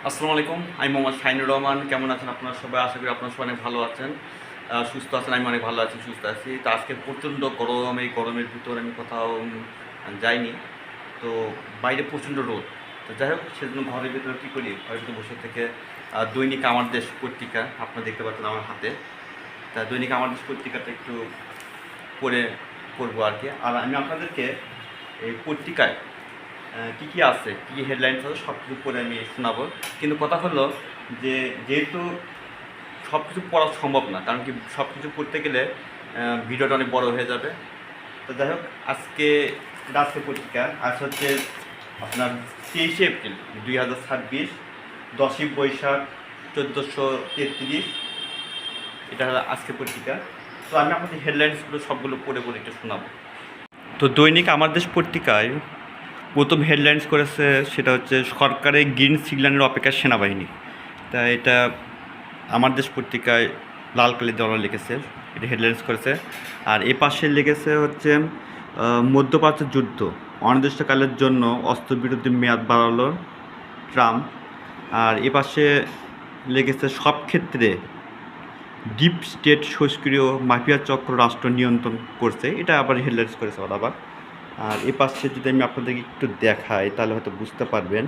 আসসালামু আলাইকুম। আমি মোহাম্মদ শাহিনুর রহমান। কেমন আছেন আপনারা সবাই? আশা করি আপনারা সবাই অনেক ভালো আছেন, সুস্থ আছেন। আমি অনেক ভালো আছি, সুস্থ আছি। তো আজকে প্রচণ্ড গরম। এই গরমের ভিতর আমি কোথাও যাইনি। তো বাইরে প্রচণ্ড রোদ। তো যাই হোক, সেজন্য ঘরের ভিতরে কী করি, ঘরের ভিতরে বসে থেকে দৈনিক আমার দেশ পত্রিকা আপনারা দেখতে পাচ্ছেন আমার হাতে। তা দৈনিক আমার দেশ পত্রিকাটা একটু পড়ে পড়বো আর কি। আর আমি আপনাদেরকে এই পত্রিকায় কী কী আছে, কী কী হেডলাইনস আছে সব কিছু পড়ে আমি শোনাবো। কিন্তু কথা হলো যে যেহেতু সব কিছু পড়া সম্ভব না, কারণ কি সব কিছু পড়তে গেলে ভিডিওটা অনেক বড় হয়ে যাবে। তো যাই হোক, আজকে রাষ্ট্রীয় পত্রিকা আজ হচ্ছে আপনার 23শে এপ্রিল 2026, 10ই বৈশাখ 1433, এটা হলো আজকের পত্রিকা। তো আমি আপনাদের হেডলাইন্সগুলো সবগুলো পড়ে পড়ে একটু শোনাবো। তো দৈনিক আমার দেশ পত্রিকায় প্রথম হেডলাইন্স করেছে, সেটা হচ্ছে সরকারের গ্রিন সিগন্যালের অপেক্ষায় সেনাবাহিনী। তা এটা আমার দেশ পত্রিকায় লাল কালি দেওয়া লিখেছে, এটা হেডলাইন্স করেছে। আর এ পাশে লিখেছে হচ্ছে মধ্যপ্রাচ্যের যুদ্ধ অনির্দিষ্টকালের জন্য অস্ত্রবিরতির মেয়াদ বাড়ালো ট্রাম্প। আর এ পাশে লিখেছে সব ক্ষেত্রে ডিপ স্টেট সক্রিয় মাফিয়া চক্র রাষ্ট্র নিয়ন্ত্রণ করছে, এটা আবার হেডলাইন্স করেছে ওরা আবার। আর এ পাশে যদি আমি আপনাদেরকে একটু দেখাই তাহলে হয়তো বুঝতে পারবেন।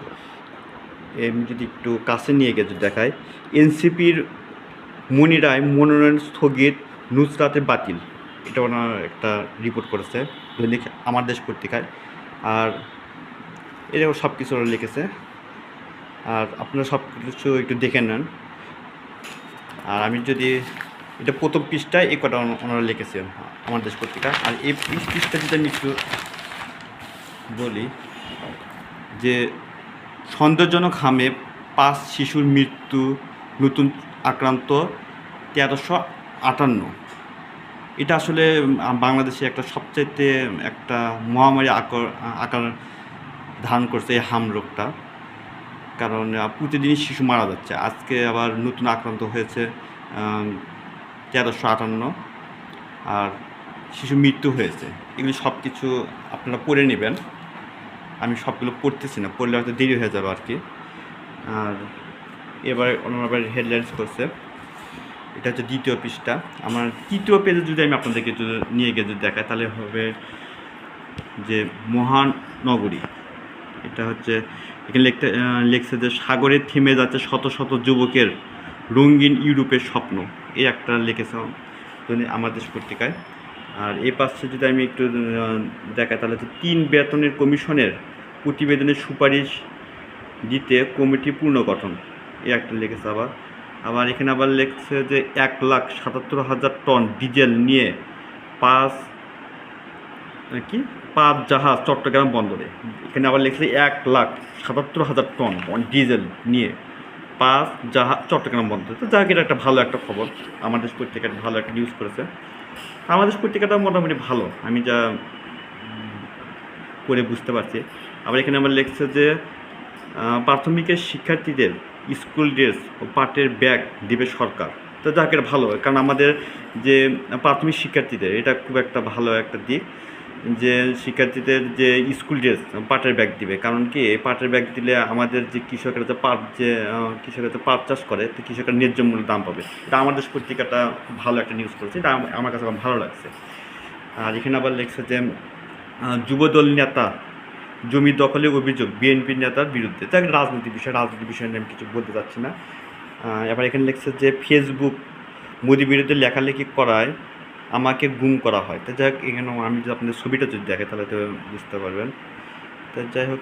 আমি যদি একটু কাছে নিয়ে গিয়ে যদি দেখাই, এনসিপির মনিরায় মনোনয়ন স্থগিত, নুসরাতের বাতিল, এটা ওনার একটা রিপোর্ট করেছে দৈনিক আমার দেশ পত্রিকায়। আর এরকম সব কিছু ওরা লিখেছে, আর আপনারা সব কিছু একটু দেখে নেন। আর আমি যদি এটা প্রথম পৃষ্ঠায় এই কটা ওনারা লিখেছে আমার দেশ পত্রিকা। আর এই পৃষ্ঠা যদি আমি একটু বলি যে সন্দেহজনক হামে 5 শিশুর মৃত্যু, নতুন আক্রান্ত 1358। এটা আসলে বাংলাদেশে একটা সবচাইতে একটা মহামারী আকার ধারণ করছে এই হাম রোগটা, কারণ প্রতিদিনই শিশু মারা যাচ্ছে। আজকে আবার নতুন আক্রান্ত হয়েছে 1358, আর শিশু মৃত্যু হয়েছে। এগুলি সব কিছু আপনারা পড়ে নেবেন, আমি সবগুলো পড়তেছি না, পড়লে হয়তো দেরি হয়ে যাবে আর কি। আর এবার ওনার হেডলাইন্স করছে, এটা হচ্ছে দ্বিতীয় পৃষ্ঠা। আমার তৃতীয় পেজে যদি আমি আপনাদেরকে যদি নিয়ে গিয়ে যদি দেখাই তাহলে হবে যে মহানগরী। এটা হচ্ছে এখানে লিখছে যে সাগরে থেমে যাচ্ছে শত শত যুবকের রঙিন ইউরোপের স্বপ্ন, এই একটা লিখেছে আমার দেশ পত্রিকায়। আর এই পাশে যদি আমি একটু দেখাই তাহলে হচ্ছে 3 বেতনের কমিশনের প্রতিবেদনের সুপারিশ দিতে কমিটি পুনর্গঠন, এই একটা লিখেছে। আবার এখানে আবার লিখছে যে 1,77,000 টন ডিজেল নিয়ে পাঁচ জাহাজ চট্টগ্রাম বন্দরে। এখানে আবার লিখছে 1,77,000 টন ডিজেল নিয়ে 5 জাহাজ চট্টগ্রাম বন্দরে। তো যাক, এটা একটা ভালো একটা খবর, আমাদের পত্রিকাটা ভালো একটা নিউজ করেছে। আমাদের পত্রিকাটা মোটামুটি ভালো, আমি যা করে বুঝতে পারছি। আবার এখানে আবার লিখছে যে প্রাথমিকের শিক্ষার্থীদের স্কুল ড্রেস ও পাটের ব্যাগ দেবে সরকার। তো যাক, এটা ভালো, কারণ আমাদের যে প্রাথমিক শিক্ষার্থীদের এটা খুব একটা ভালো একটা দিক যে শিক্ষার্থীদের যে স্কুল ড্রেস পাটের ব্যাগ দিবে। কারণ কি, পাটের ব্যাগ দিলে আমাদের যে কৃষকেরা যে পাট চাষ করে, তো কৃষকের ন্যায্য মূল্য দাম পাবে। এটা আমাদের পত্রিকাটা খুব ভালো একটা নিউজ করেছে, এটা আমার কাছে ভালো লাগছে। আর এখানে আবার লিখছে যে যুবদল নেতা জমি দখলের অভিযোগ বিএনপি নেতার বিরুদ্ধে। যাক, রাজনীতি বিষয় নিয়ে আমি কিছু বলতে চাচ্ছি না। এবার এখানে লিখছে যে ফেসবুক মোদি বিরুদ্ধে লেখালেখি করায় আমাকে গুম করা হয়। তো যাই হোক, এখানে আমি যদি আপনাদের ছবিটা যদি দেখে তাহলে তো বুঝতে পারবেন। তো যাই হোক,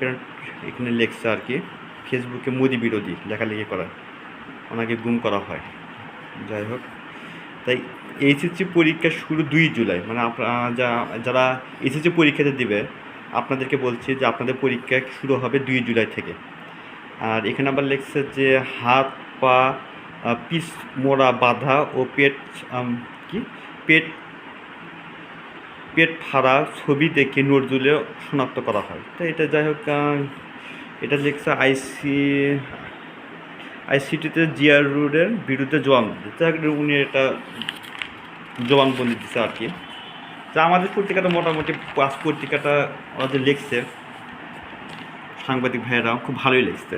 এখানে লেখছে আর কি ফেসবুকে মোদি বিরোধী লেখালেখি করায় ওনাকে গুম করা হয়। যাই হোক, তাই এইচএসসি পরীক্ষা শুরু 2 জুলাই, মানে যারা এইচএসসি পরীক্ষাতে দেবে আপনাদেরকে বলছি যে আপনাদের পরীক্ষা শুরু হবে 2 জুলাই থেকে। আর এখানে আবার লিখছে যে হাত পা পিস মোড়া বাঁধা ও পেট ফাড়া ছবি দেখে নজরুলে শনাক্ত করা হয়। তো এটা যাই হোক, এটা লিখছে আইসিটিতে জিয়া রোডের বিরুদ্ধে জবানবন্দি। উনি এটা জবানবন্দি দিচ্ছে আর কি। তা আমাদের পত্রিকাটা মোটামুটি পত্রিকাটা ওরা যে লিখছে সাংবাদিক ভাইয়েরা খুব ভালোই লিখছে।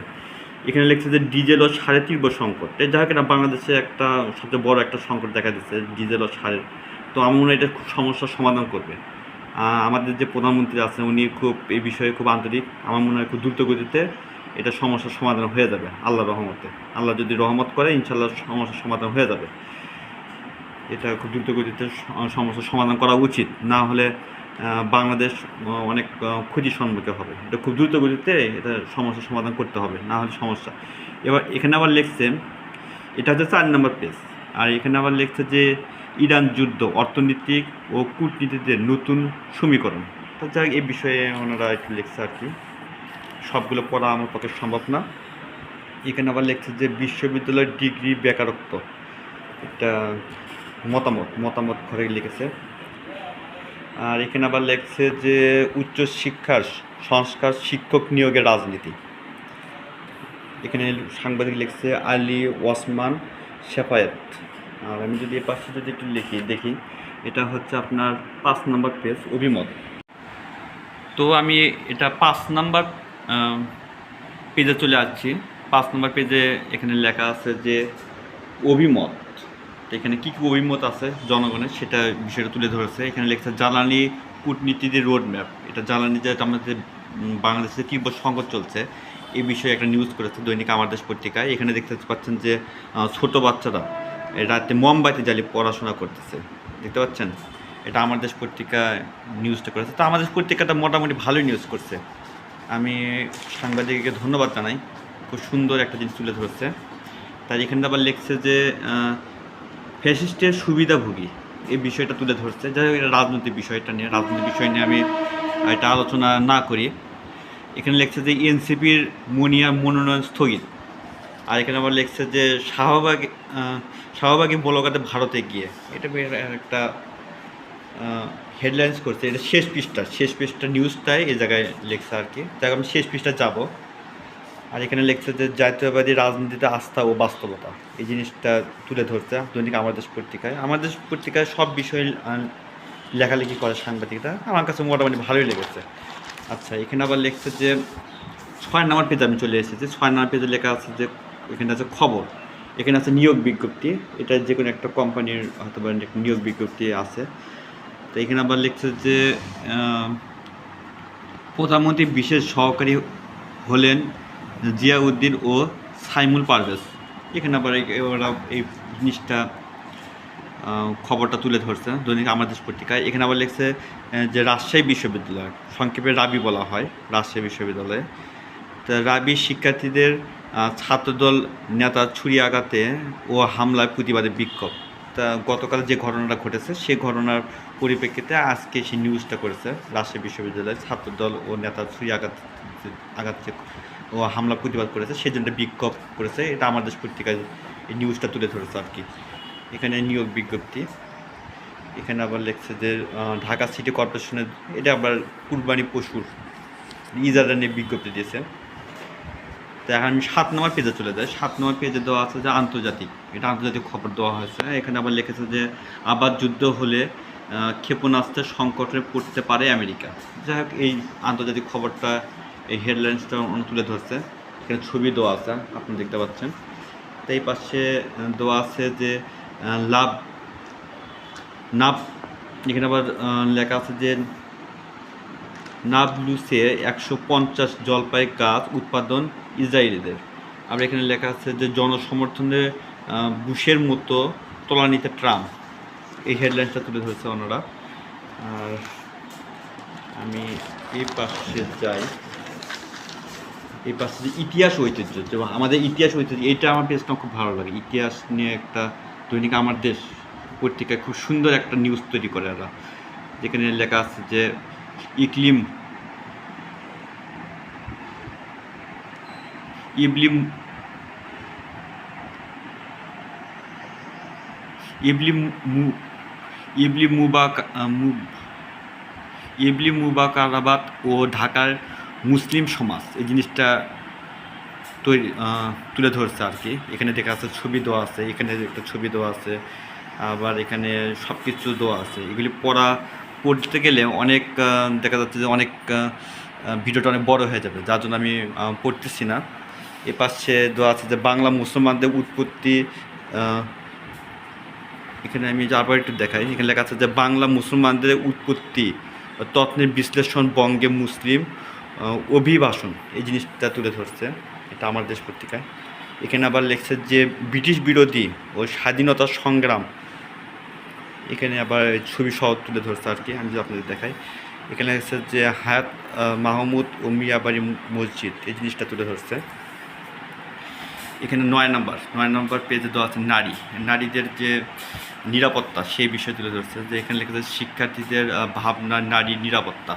এখানে লিখছে যে ডিজেল ও সারের তীব্র সংকট, যাই হোক এটা বাংলাদেশে একটা সবচেয়ে বড় একটা সংকট দেখা দিচ্ছে ডিজেল ও সারের। তো আমার মনে হয় এটা খুব সমস্যার সমাধান করবে। আমাদের যে প্রধানমন্ত্রী আছেন উনি খুব এই বিষয়ে খুব আন্তরিক, আমার মনে হয় খুব দ্রুত গতিতে এটা সমস্যার সমাধান হয়ে যাবে আল্লাহর রহমতে। আল্লাহ যদি রহমত করে ইনশাল্লাহ সমস্যার সমাধান হয়ে যাবে। এটা খুব দ্রুত গতিতে সমস্যার সমাধান করা উচিত, না হলে বাংলাদেশ অনেক ক্ষতির সম্মুখীন হবে। এটা খুব দ্রুত গতিতে এটা সমস্যার সমাধান করতে হবে, না হলে সমস্যা। এবার এখানে আবার লিখছে, এটা হচ্ছে 4 নম্বর পেজ, আর এখানে আবার লিখছে যে ইরান যুদ্ধ অর্থনৈতিক ও কূটনীতিতে নতুন সমীকরণ। তো যাই এই বিষয়ে ওনারা একটু লিখছে আর কি, সবগুলো পড়া আমার পক্ষে সম্ভব না। এখানে আবার লিখছে যে বিশ্ববিদ্যালয়ের ডিগ্রি বেকারত্ব, এটা মতামত ঘরে লিখেছে। আর এখানে আবার লিখছে যে উচ্চশিক্ষার সংস্কার, শিক্ষক নিয়োগের রাজনীতি। এখানে সাংবাদিক লিখছে আলী ওসমান শেফায়েত। আর আমি যদি এ পাশে যদি একটু দেখি, এটা হচ্ছে আপনার 5 নম্বর পেজ, অভিমত। তো আমি এটা 5 নম্বর পেজে চলে আসছি। 5 নম্বর পেজে এখানে লেখা আছে যে অভিমত। এখানে কী কী অভিমত আছে জনগণের সেটা বিষয়টা তুলে ধরেছে। এখানে লেখছে জ্বালানি কূটনীতির রোড ম্যাপ। এটা জ্বালানি যে আমাদের বাংলাদেশে তীব্র সংকট চলছে এই বিষয়ে একটা নিউজ করেছে দৈনিক আমার দেশ পত্রিকায়। এখানে দেখতে পাচ্ছেন যে ছোট বাচ্চারা রাতে মোমবাতি জ্বালিয়ে পড়াশোনা করতেছে, দেখতে পাচ্ছেন। এটা আমার দেশ পত্রিকায় নিউজটা করেছে। তো আমাদের পত্রিকাটা মোটামুটি ভালোই নিউজ করছে, আমি সাংবাদিককে ধন্যবাদ জানাই, খুব সুন্দর একটা জিনিস তুলে ধরেছে। তাই এখানে আবার লিখছে যে ফ্যাসিস্টের সুবিধাভোগী, এই বিষয়টা তুলে ধরছে। যাই হোক এটা রাজনৈতিক বিষয় নিয়ে আমি এটা আলোচনা না করি। এখানে লিখছে যে এনসিপির মনিয়া মনোনয়ন স্থগিত। আর এখানে আবার লিখছে যে শাহবাগী ব্লগারদের ভারতে গিয়ে, এটা একটা হেডলাইন্স করছে। এটা শেষ পৃষ্ঠা নিউজটাই এই জায়গায় লিখছে আর কি। যাই আমি শেষ পৃষ্ঠা যাব। আর এখানে লিখছে যে জাতীয়বাদী রাজনীতিতে আস্থা ও বাস্তবতা, এই জিনিসটা তুলে ধরছে দৈনিক আমার দেশ পত্রিকায় সব বিষয়ে লেখালেখি করে সাংবাদিকরা, আমার কাছে মোটামুটি ভালোই লেগেছে। আচ্ছা, এখানে আবার লিখছে যে 6 নম্বর পেজে আমি চলে এসেছি। 6 নম্বর পেজে লেখা আছে যে এখানে আছে খবর, এখানে আছে নিয়োগ বিজ্ঞপ্তি। এটা যে কোনো একটা কোম্পানির হয়তো নিয়োগ বিজ্ঞপ্তি আছে। তো এখানে আবার লিখছে যে প্রধানমন্ত্রী বিশেষ সহকারী হলেন জিয়াউদ্দিন ও সাইমুল পারভেজ। এখানে আবার ওরা এই জিনিসটা খবরটা তুলে ধরছে দৈনিক আমার দেশ পত্রিকায়। এখানে আবার লিখছে যে রাজশাহী বিশ্ববিদ্যালয়, সংক্ষেপে রাবি বলা হয়, রাজশাহী বিশ্ববিদ্যালয়ে। তো রাবি শিক্ষার্থীদের ছাত্রদল নেতা ছুরি আঘাতে ও হামলায় প্রতিবাদে বিক্ষোভ। তা গতকাল যে ঘটনাটা ঘটেছে সেই ঘটনার পরিপ্রেক্ষিতে আজকে সেই নিউজটা করেছে রাজশাহী বিশ্ববিদ্যালয়ের ছাত্রদল ও নেতা ছুরি আঘাত ও হামলা প্রতিবাদ করেছে, সেজন্য বিক্ষোভ করেছে। এটা আমার দেশ পত্রিকায় এই নিউজটা তুলে ধরেছে আর কি। এখানে নিয়োগ বিজ্ঞপ্তি। এখানে আবার লিখছে যে ঢাকা সিটি কর্পোরেশনের, এটা আবার কুরবানি পশুর ইজারা নিয়ে বিজ্ঞপ্তি দিয়েছে। তো এখন আমি 7 নম্বর পেজে চলে যাই। 7 নম্বর পেজে দেওয়া আছে যে আন্তর্জাতিক, এটা আন্তর্জাতিক খবর দেওয়া হয়েছে। এখানে আবার লিখেছে যে আবার যুদ্ধ হলে ক্ষেপণাস্ত্রের সংকটে পড়তে পারে আমেরিকা। যাই হোক এই আন্তর্জাতিক খবরটা, এই হেডলাইন্সটা তুলে ধরছে। এখানে ছবি দেওয়া আছে, আপনি দেখতে পাচ্ছেন। তো এই পাশে দেওয়া আছে যে এখানে আবার লেখা আছে যে নাবলুসে 150 জলপাই গাছ উৎপাদন ইসরায়েলিদের। আবার এখানে লেখা আছে যে জনসমর্থনে বুশের মতো তলানিতে ট্রাম্প, এই হেডলাইনসটা তুলে ধরেছে ওনারা। আর আমি এই পাশে যাই, এই পাশে যে ইতিহাস ঐতিহ্য, যেমন আমাদের ইতিহাস ঐতিহ্য, এইটা আমার পেজটা খুব ভালো লাগে। ইতিহাস নিয়ে একটা দৈনিক আমার দেশ পত্রিকায় খুব সুন্দর একটা নিউজ তৈরি করে এরা, যেখানে লেখা আছে যে ইবলি মুবাকারাবাদ ও ঢাকার মুসলিম সমাজ, এই জিনিসটা তুলে ধরছে আর কি। এখানে দেখা আছে ছবি দেওয়া আছে, এখানে একটা ছবি দেওয়া আছে, আবার এখানে সব কিছু দেওয়া আছে। এগুলি পড়তে গেলে অনেক দেখা যাচ্ছে যে অনেক ভিডিওটা অনেক বড় হয়ে যাবে, যার জন্য আমি পড়তেছি না। এ পাশে দেওয়া আছে যে বাংলা মুসলমানদের উৎপত্তি। এখানে আমি আবার একটু দেখাই, এখানে লেখা আছে যে বাংলা মুসলমানদের উৎপত্তি তত্ত্বের বিশ্লেষণ বঙ্গে মুসলিম অভিবাসন, এই জিনিসটা তুলে ধরছে। এটা আমার দেশ পত্রিকায়। এখানে আবার লেখছে যে ব্রিটিশ বিরোধী ও স্বাধীনতা সংগ্রাম, এখানে আবার ছবি সহ তুলে ধরছে আর কি। আমি যদি আপনাদের দেখাই, এখানে লেখছে যে হায়াত মাহমুদ ও মিয়াবাড়ি মসজিদ, এই জিনিসটা তুলে ধরছে। এখানে 9 নম্বর পেজে দেওয়া আছে নারীদের যে নিরাপত্তা সেই বিষয় তুলে ধরছে। যে এখানে লেখা আছে শিক্ষার্থীদের ভাবনা নারী নিরাপত্তা,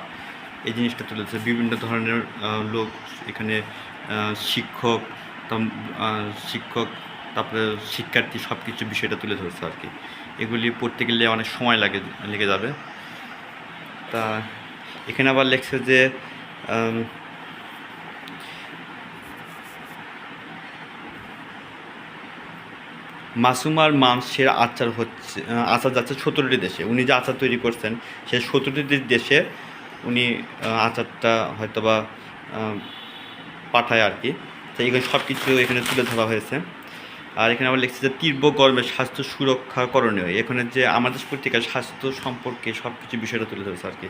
এই জিনিসটা তুলে ধরছে। বিভিন্ন ধরনের লোক এখানে শিক্ষক, তারপরে শিক্ষার্থী সব কিছু বিষয়টা তুলে ধরছে আর কি। এগুলি পড়তে গেলে অনেক সময় লেগে যাবে। তা এখানে আবার লেখছে যে মাসুমার মাংসের আচার যাচ্ছে 17টি দেশে। উনি যে আচার তৈরি করছেন সে 17টি দেশে উনি আচারটা হয়তোবা পাঠায় আর কি। তো এগুলো সব কিছু এখানে তুলে ধরা হয়েছে। আর এখানে আবার লিখছে যে তীব্র গরমে স্বাস্থ্য সুরক্ষা করণীয়। এখানে যে আমাদের পত্রিকার স্বাস্থ্য সম্পর্কে সব কিছু বিষয়টা তুলে ধরেছে আর কি।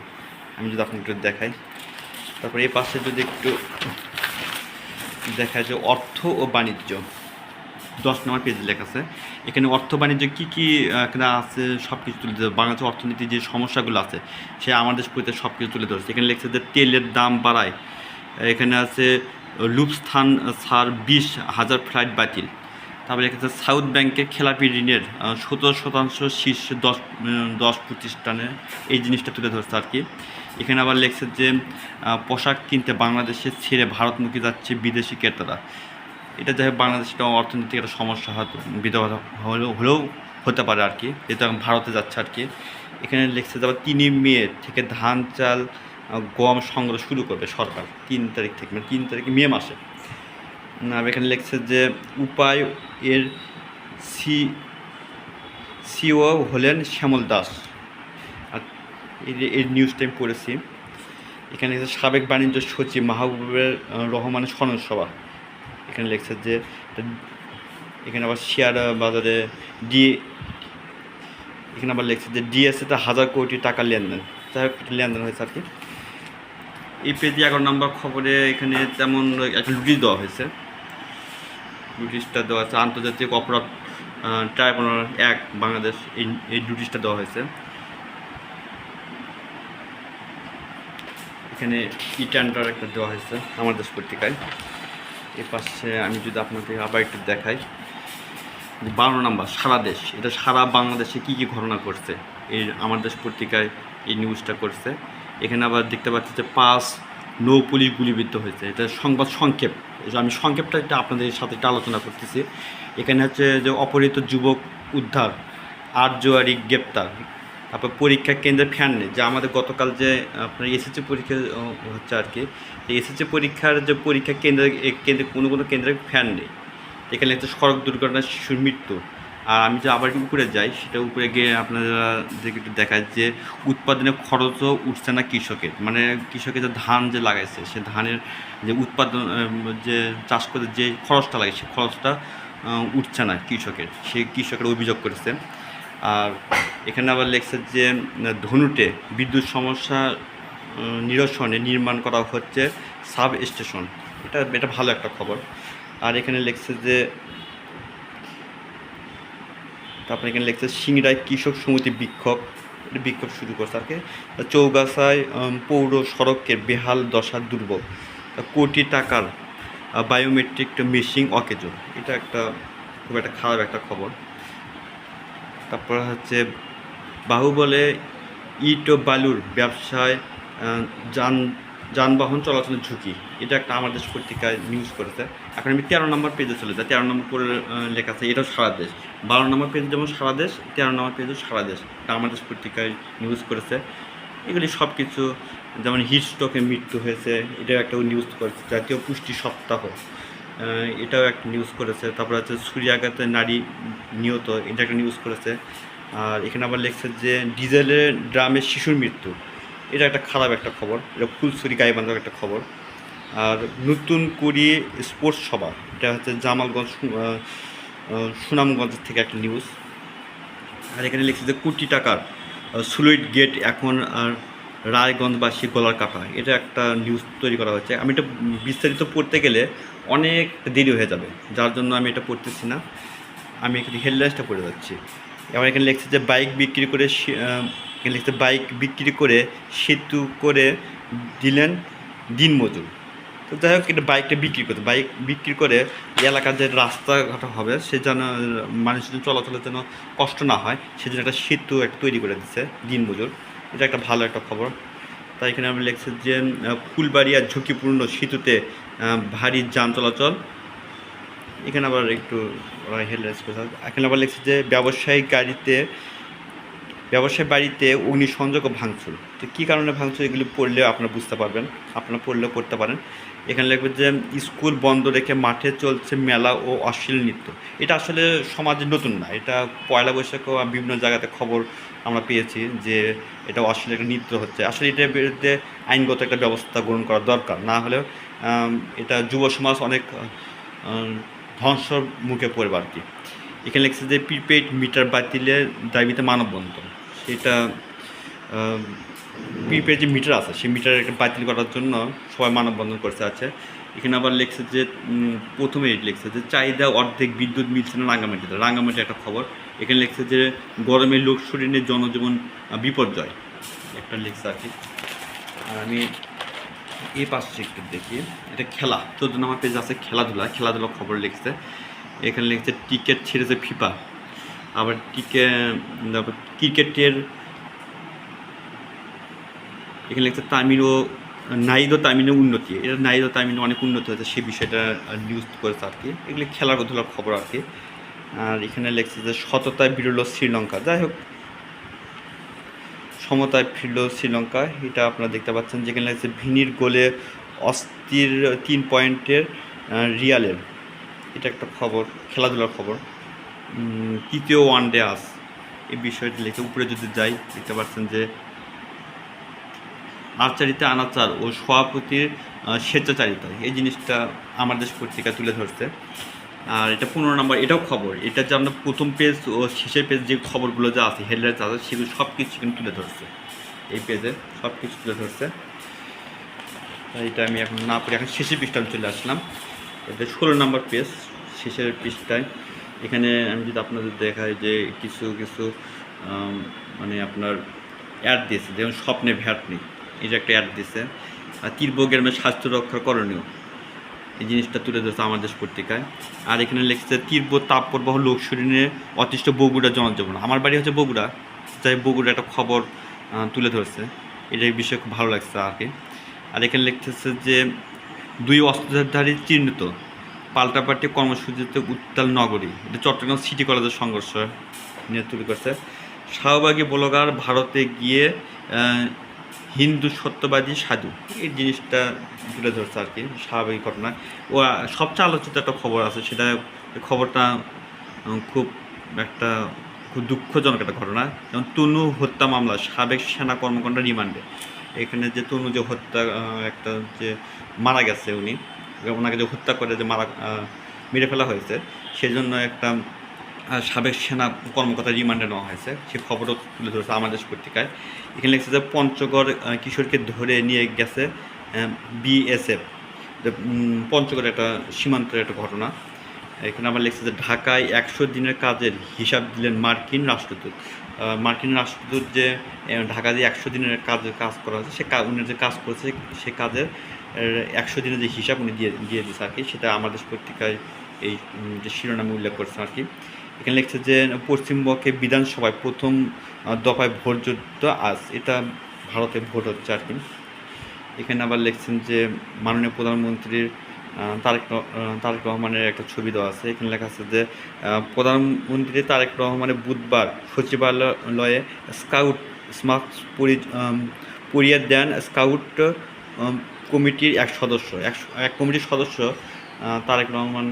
আমি যদি আপনাকে একটু দেখাই, তারপরে এই পাশে যদি একটু দেখা যায় অর্থ ও বাণিজ্য, 10 নম্বর পেজে লেখা আছে। এখানে অর্থ বাণিজ্য কী কী এখানে আছে সব কিছু তুলে ধরে, বাংলাদেশের অর্থনীতির যে সমস্যাগুলো আছে সে আমাদের পরিতে সব কিছু তুলে ধরেছে। এখানে লেখছে যে তেলের দাম বাড়ায়, এখানে আছে লুফথান ছাড় 20,000 ফ্লাইট বাতিল। তারপরে এখানে সাউথ ব্যাংকের খেলাপি ঋণের 17% শীর্ষ 10 প্রতিষ্ঠানে, এই জিনিসটা তুলে ধরছে আর কি। এখানে আবার লেখছে যে পোশাক কিনতে বাংলাদেশে ছেড়ে ভারতমুখী যাচ্ছে বিদেশি ক্রেতারা। এটা যাই হোক বাংলাদেশে অর্থনৈতিক একটা সমস্যা হলেও হতে পারে আর কি, যেহেতু এখন ভারতে যাচ্ছে আর কি। এখানে লিখছে যে আবার 3 মে থেকে ধান চাল গম সংগ্রহ শুরু করবে সরকার, 3 তারিখ থেকে, মানে 3 তারিখে মে মাসে। আর এখানে লিখছে যে উপায় এর সিও হলেন শ্যামল দাস। আর এই নিউজটা আমি পড়েছি। এখানে লিখছে সাবেক বাণিজ্য সচিব মাহবুবের রহমানের স্মরণ সভা। এখানে লেখছে যে এখানে আবার শেয়ার বাজারে এখানে আবার লেখছে যে ডিএসএতে 1000 কোটি টাকা লেনদেন, যাই হোক লেনদেন হয়েছে আর কি। এই পেজে 11 নম্বর খবরে এখানে তেমন একটা নোটিশ দেওয়া হয়েছে। নোটিশটা দেওয়া আছে আন্তর্জাতিক অপরাধ ট্রাইব্যুনাল 1 বাংলাদেশ, এই নোটিশটা দেওয়া হয়েছে। এখানে টেন্ডার একটা দেওয়া হয়েছে আমার দেশ পত্রিকায়। এর পাশে আমি যদি আপনাকে আবার একটু দেখাই, 12 নম্বর সারা দেশ, এটা সারা বাংলাদেশে কী কী ঘটনা করছে এই আমার দেশ পত্রিকায় এই নিউজটা করছে। এখানে আবার দেখতে পাচ্ছি যে 5 নৌ পুলিশ গুলিবিদ্ধ হয়েছে, এটা সংবাদ সংক্ষেপ। আমি সংক্ষেপটা একটা আপনাদের সাথে একটা আলোচনা করতেছি। এখানে হচ্ছে যে অপহৃত যুবক উদ্ধার, 8 জুয়ারি গ্রেপ্তার। তারপর পরীক্ষা কেন্দ্রে ফ্যান নেই, যে আমাদের গতকাল যে আপনার এসএসসি পরীক্ষা হচ্ছে আর কি, এসএসসি পরীক্ষার যে পরীক্ষা কেন্দ্রে কোনো কেন্দ্রে ফ্যান নেই। এখানে হচ্ছে সড়ক দুর্ঘটনায় শিশুর মৃত্যু। আর আমি যে আবার উপরে যাই, সেটা উপরে গিয়ে আপনারা একটু দেখায় যে উৎপাদনের খরচও উঠছে না কৃষকের, মানে কৃষকের যে ধান যে লাগাইছে সে ধানের যে উৎপাদন যে চাষ করে যে খরচটা লাগে সে খরচটা উঠছে না কৃষকের, সে কৃষকের অভিযোগ করেছে। আর এখানে আবার লেখছে যে ধনুটে বিদ্যুৎ সমস্যা নিরসনে নির্মাণ করা হচ্ছে সাব স্টেশন, এটা ভালো একটা খবর। আর এখানে লেখছে যে তারপরে এখানে লেখছে সিংড়ায় কৃষক সমিতি বিক্ষোভ শুরু করছে আর কি। চৌগাছায় পৌর সড়কের বেহাল দশা দুর্ভোগ, কোটি টাকার বায়োমেট্রিক মেশিন অকেজো, এটা একটা খুব একটা খারাপ একটা খবর। তারপর হচ্ছে বাহুবলে ইট ও বালুর ব্যবসায় যানবাহন চলাচলের ঝুঁকি, এটা একটা আমাদের পত্রিকায় নিউজ করেছে। এখন আমি 13 নম্বর পেজে চলে যাই। 13 নম্বর পরে লেখা আছে এটাও সারা দেশ। 12 নম্বর পেজে যেমন সারা দেশ, 13 নম্বর পেজেও সারা দেশ, এটা আমাদের পত্রিকায় নিউজ করেছে। এগুলি সব কিছু, যেমন হিটস্ট্রোকে মৃত্যু হয়েছে, এটাও একটা নিউজ করেছে। জাতীয় পুষ্টি সপ্তাহ, এটাও একটা নিউজ করেছে। তারপর হচ্ছে ছুরিয়াঘাতে নারী নিহত, এটা একটা নিউজ করেছে। আর এখানে আবার লেখছে যে ডিজেলের ড্রামে শিশুর মৃত্যু, এটা একটা খারাপ একটা খবর, এটা ফুলছড়ি গাইবান্ধার একটা খবর। আর নতুন কুড়ি স্পোর্টস সভা, এটা হচ্ছে জামালগঞ্জ সুনামগঞ্জ থেকে একটা নিউজ। আর এখানে লিখছে যে কোটি টাকার স্লুইস গেট এখন আর রায়গঞ্জবাসী গলার কাটা, এটা একটা নিউজ তৈরি করা হচ্ছে। আমি এটা বিস্তারিত পড়তে গেলে অনেক দেরি হয়ে যাবে, যার জন্য আমি এটা পড়তেছি না, আমি এখানে হেডলাইন্সটা পড়ে যাচ্ছি। এবার এখানে লিখছে যে বাইক বিক্রি করে এখানে লিখছে বাইক বিক্রি করে সেতু করে দিলেন দিনমজুর। তো যাই হোক, এটা বাইকটা বিক্রি করতে, বাইক বিক্রি করে এলাকার যে রাস্তাঘাট হবে সে যেন মানুষজন চলাচলের জন্য কষ্ট না হয়, সেজন্য একটা সেতু একটা তৈরি করে দিচ্ছে দিনমজুর। এটা একটা ভালো একটা খবর। তাই এখানে আমরা লিখছি যে ফুলবাড়িয়া ঝুঁকিপূর্ণ সেতুতে ভারী যান চলাচল। এখানে আবার একটু হেডলাইন্স কোথাও, এখানে আবার লিখছে যে ব্যবসায়িক বাড়িতে অগ্নিসংযোগ ও ভাঙচুর। তো কী কারণে ভাঙচুর এগুলি পড়লেও আপনারা বুঝতে পারবেন, আপনারা পড়লেও পড়তে পারেন। এখানে লিখবে যে স্কুল বন্ধ রেখে মাঠে চলছে মেলা ও অশ্লীল নৃত্য। এটা আসলে সমাজে নতুন না, এটা পয়লা বৈশাখেও বিভিন্ন জায়গাতে খবর আমরা পেয়েছি যে এটা অশ্লীল একটা নৃত্য হচ্ছে। আসলে এটার বিরুদ্ধে আইনগত একটা ব্যবস্থা গ্রহণ করা দরকার, না হলেও এটা যুব সমাজ অনেক ধ্বংসর মুখে পড়বে আর কি। এখানে লিখছে যে প্রিপেইড মিটার বাতিলের দাবিতে মানববন্ধন। সেটা প্রিপেইড যে মিটার আছে সেই মিটার একটা বাতিল করার জন্য সবাই মানববন্ধন করতে আছে। এখানে আবার লিখছে যে প্রথমে লিখছে যে চাহিদা অর্ধেক বিদ্যুৎ মিলছে না রাঙ্গামাটিতে, রাঙ্গামাটি একটা খবর। এখানে লিখছে যে গরমে লোডশেডিংয়ের জনজীবন বিপর্যয়, একটা লিখছে আর কি। আর আমি এই পাশে একটু দেখি, এটা খেলা 14 নম্বর পেজ আছে, খেলাধুলা খবর লিখছে। এখানে লিখছে টিকিট ছেড়েছে ফিফা। আবার ক্রিকেটের এখানে লিখছে তামিমের উন্নতি, এটা নাইদ ও তামিমের অনেক উন্নতি হয়েছে সেই বিষয়টা নিউজ করেছে আর কি। এগুলি খেলাধুলার খবর আর কি। আর এখানে লিখছে যে সততায় বিরল শ্রীলঙ্কা। যাই হোক, সমতায় ফিরল শ্রীলঙ্কা, এটা আপনারা দেখতে পাচ্ছেন। যেখানে লিখছে ভিনির গোলে অস্থির 3 পয়েন্টের রিয়ালের, এটা একটা খবর, খেলাধুলার খবর। তৃতীয় ওয়ানডে আজ, এই বিষয়টি লিখে উপরে যদি যাই দেখতে পাচ্ছেন যে আর্চারিতে আনাচার ও সভাপতির স্বেচ্ছাচারিতা, এই জিনিসটা আমার দেশ পত্রিকা তুলে ধরছে। আর এটা 15 নম্বর, এটাও খবর। এটা যে আমরা প্রথম পেজ ও শেষের পেজ যে খবরগুলো যা আছে হেডলাইন্স আছে সেগুলো সব কিছু কিন্তু তুলে ধরছে, এই পেজে সব কিছু তুলে ধরছে। এটা আমি এখন না পড়ে এখন শেষের পৃষ্ঠায় চলে আসলাম। এটা 16 নম্বর পেজ, শেষের পৃষ্ঠায়। এখানে আমি যদি আপনাদের দেখাই যে কিছু মানে আপনার অ্যাড দিয়েছে, যেমন স্বপ্নে ভ্যাট নেই, এটা একটা অ্যাড দিয়েছে। আর তীব্র গ্রামের স্বাস্থ্য রক্ষা করণীয়, এই জিনিসটা তুলে ধরছে আমার দেশ পত্রিকায়। আর এখানে লিখছে তীব্র তাপপ্রবাহ লোডশেডিংয়ে অতিষ্ঠ বগুড়া জনজীবন। আমার বাড়ি হচ্ছে বগুড়া, তাই বগুড়া একটা খবর তুলে ধরছে, এটা এই বিষয়ে খুব ভালো লাগছে আর কি। আর এখানে লিখতেছে যে 2 অস্ত্রধারী চিহ্নিত, পাল্টাপাল্টি কর্মসূচিতে উত্তাল নগরী, এটা চট্টগ্রাম সিটি কলেজের সংঘর্ষ নিয়ে তুলে করছে। শাহবাগী ব্লগার ভারতে গিয়ে হিন্দু সত্যবাদী সাধু, এই জিনিসটা তুলে ধরছে আর কি, স্বাভাবিক ঘটনা। ও সবচেয়ে আলোচিত একটা খবর আছে, সেটা খবরটা খুব দুঃখজনক একটা ঘটনা। যেমন তনু হত্যা মামলা, সাবেক সেনা কর্মকর্তা রিমান্ডে। এখানে যে তনু যে হত্যা একটা যে মারা গেছে, ওনাকে যে হত্যা করে যে মেরে ফেলা হয়েছে, সেজন্য একটা সাবেক সেনা কর্মকর্তা রিমান্ডে নেওয়া হয়েছে, সে খবরও তুলে ধরেছে আমাদের পত্রিকায়। এখানে লিখছে যে পঞ্চগড় কিশোরকে ধরে নিয়ে গেছে বিএসএফ, পঞ্চগড়ের একটা সীমান্তের একটা ঘটনা। এখানে আবার লিখছে যে ঢাকায় 100 দিনের কাজের হিসাব দিলেন মার্কিন রাষ্ট্রদূত। যে ঢাকায় যে 100 দিনের কাজ করা হয়েছে, উনি যে কাজ করেছে সে কাজের 100 দিনের যে হিসাব উনি দিয়ে দিয়েছে আর কি, সেটা আমাদের পত্রিকায় এই যে শিরোনামে উল্লেখ করছে আর কি। এখানে লিখছে যে পশ্চিমবঙ্গে বিধানসভায় প্রথম দফায় ভোট যুদ্ধ আজ, এটা ভারতে ভোট হচ্ছে আর কি। এখানে আবার লিখছেন যে মাননীয় প্রধানমন্ত্রীর তারেক রহমানের একটা ছবি দেওয়া আছে। এখানে লেখা আছে যে প্রধানমন্ত্রী তারেক রহমানের বুধবার সচিবালয়ে স্মার্ট পরিয়ে দেন স্কাউট কমিটির এক কমিটির সদস্য তারেক রহমান,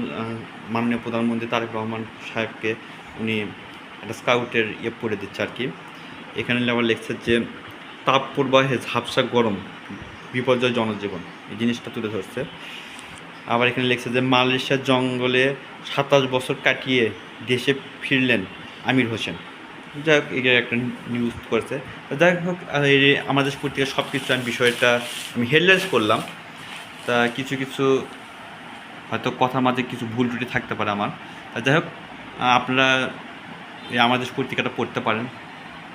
মাননীয় প্রধানমন্ত্রী তারেক রহমান সাহেবকে উনি একটা স্কাউটের পরে দিচ্ছে আর কি। এখানে আবার লিখছে যে তাপ প্রবাহে ঝাপসা গরম, বিপর্যয় জনজীবন, এই জিনিসটা তুলে ধরছে। আবার এখানে লিখছে যে মালয়েশিয়ার জঙ্গলে 27 বছর কাটিয়ে দেশে ফিরলেন আমির হোসেন। যাই হোক, এটা একটা নিউজ করেছে। তো যাই হোক, এই আমাদের পত্রিকা সব কিছু আমি বিষয়টা আমি হেডলাইন্স করলাম। তা কিছু কিছু হয়তো কথার মাঝে কিছু ভুল ত্রুটি থাকতে পারে আমার। তা যাই হোক, আপনারা এই আমাদের পত্রিকাটা পড়তে পারেন,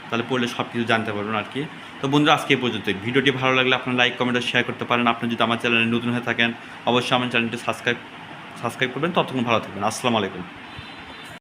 তাহলে পড়লে সব কিছু জানতে পারবেন আর কি। তো বন্ধুরা, আজকে এই পর্যন্ত। ভিডিওটি ভালো লাগলে আপনারা লাইক কমেন্ট শেয়ার করতে পারেন। আপনি যদি আমার চ্যানেলে নতুন হয়ে থাকেন, অবশ্যই আমার চ্যানেলটি সাবস্ক্রাইব করবেন। ততক্ষণ ভালো থাকবেন। আসসালামু আলাইকুম।